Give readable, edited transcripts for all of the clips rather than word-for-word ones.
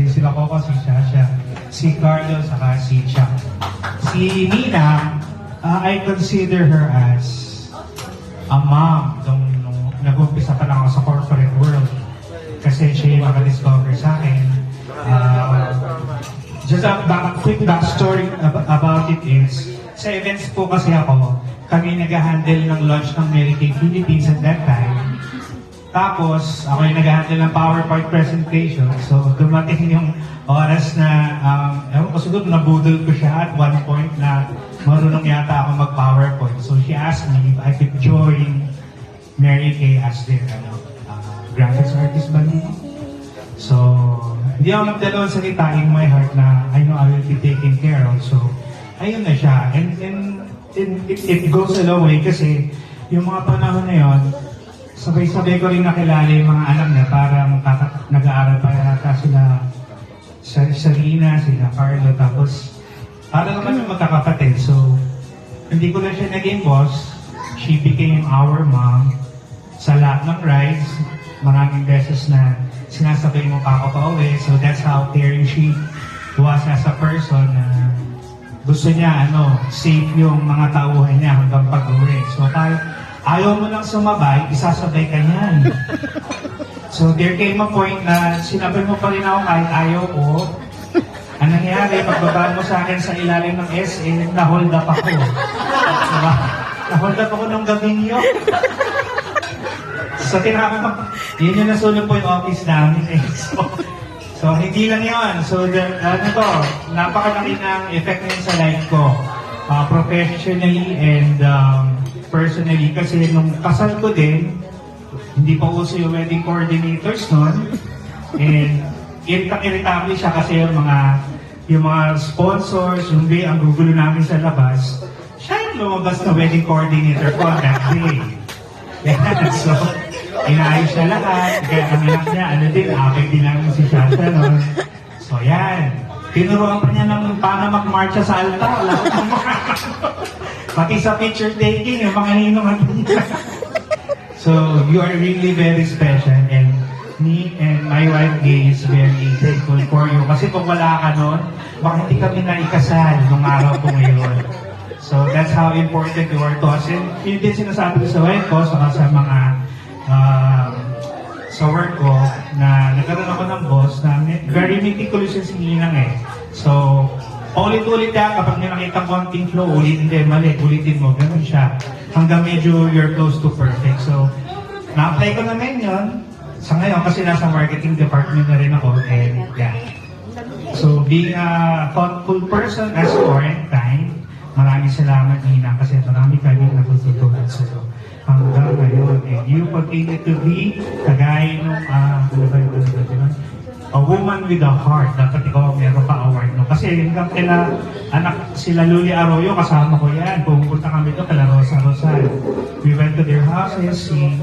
sila Coco, si Shasha, si Carlo, saka si Chuck. Si Nina, I consider her as a mom nung nag-umpisa pa lang ako sa corporate world. Kasi siya yung maka-discover sa akin. Just a quick backstory about it is, sa events po kasi ako, kami nag-handle ng launch ng Mary Kay Philippines at that time. Tapos, ako yung nag-handle ng PowerPoint presentation. So, dumating yung oras na, ewan ko siguro, nabudol ko siya at one point na marunong yata ako mag-PowerPoint. So, she asked me if I could join Mary Kay as their graphics artist ba niya? So, hindi ako nagdalawang salita in my heart na I know I will be taken care of. So, ayun na siya. And it goes a long way kasi yung mga panahon na yun, sabay-sabay ko rin nakilala yung mga anak niya. Parang nag-aaral pa yata sila Sarina, sila Carlo. Tapos, para naman yung magkakapatid. So, hindi ko na siya naging boss. She became our mom. Sa lahat ng rides, maraming beses na sinasabay mo pa ako pa uwi. So, that's how caring she was as a person na gusto niya, safe yung mga tauhan niya hanggang pag-uwi. So, kahit ayaw mo lang sumabay, isasabay ka niyan. So, there came a point na sinabay mo pa rin ako kahit ayaw ko. Ang nangyari, pagbaba mo sa akin sa ilalim ng SM, na-hold up ako. Diba? Na-hold up ako ng gabing yun. So, yun yung nasunod po yung office namin. So, hindi lang yun. So, napakalaki ng effect niya sa life ko. Professionally and personally. Kasi nung kasal ko din, hindi pa uso yung wedding coordinators nun. And irritable siya kasi yung mga sponsors, yung day, ang gugulo namin sa labas, siya yung lumabas na wedding coordinator ko that day. Yan, so, inaayos siya lahat. Kaya ang anak niya, apay din namin si Shasha, no? So, yan. Tinuruan pa niya ng paano mag-marcha sa altar. Pati sa picture taking, yung mga ninong So, you are really very special and me and my wife Gay is very thankful for you. Kasi kung wala ka nun, baka hindi kami naikasal nung araw ko ngayon. So, that's how important you are to us. And yun din sinasabi ko sa wife ko, sa mga sa work ko, na nagkaroon ako ng boss na very meticulous yung sininang eh. So, ulit-ulit yan, kapag may nakita konting flow, ulitin mo, ganun siya. Hanggang medyo you're close to perfect. So, na-apply ko naman yun. Sa ngayon, kasi nasa marketing department na rin ako, and yeah. So, being a thoughtful person as quarantine, maraming salamat, Nina, kasi marami kami natututunan sa'yo. Hanggang ngayon, and you continue to be kagaya nung, a woman with a heart. Dapat ikaw meron ka award, no? Kasi hanggang sila Luli Arroyo, kasama ko yan. Pumunta kami doon, kala Rosa Rosal. We went to their houses, si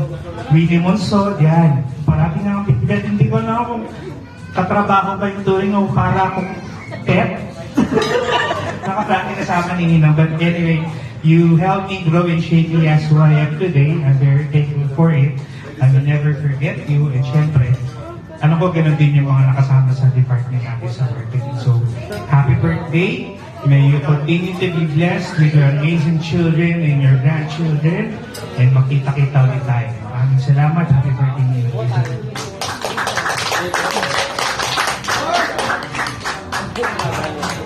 Willie Monsod, yan. Parati nga ang pipigad. Hindi ko na kung katrabaho ba yung turing o para akong pet. Nakaplati kasama ni Ninang. But anyway, you helped me grow and shape me as who I am today. I'm very thankful for it. I will never forget you. And syempre, ganun din yung mga nakasama sa department natin sa marketing. So, happy birthday. May you continue to be blessed with your amazing children and your grandchildren. And magkita-kita ulit tayo. Maraming salamat. Happy birthday.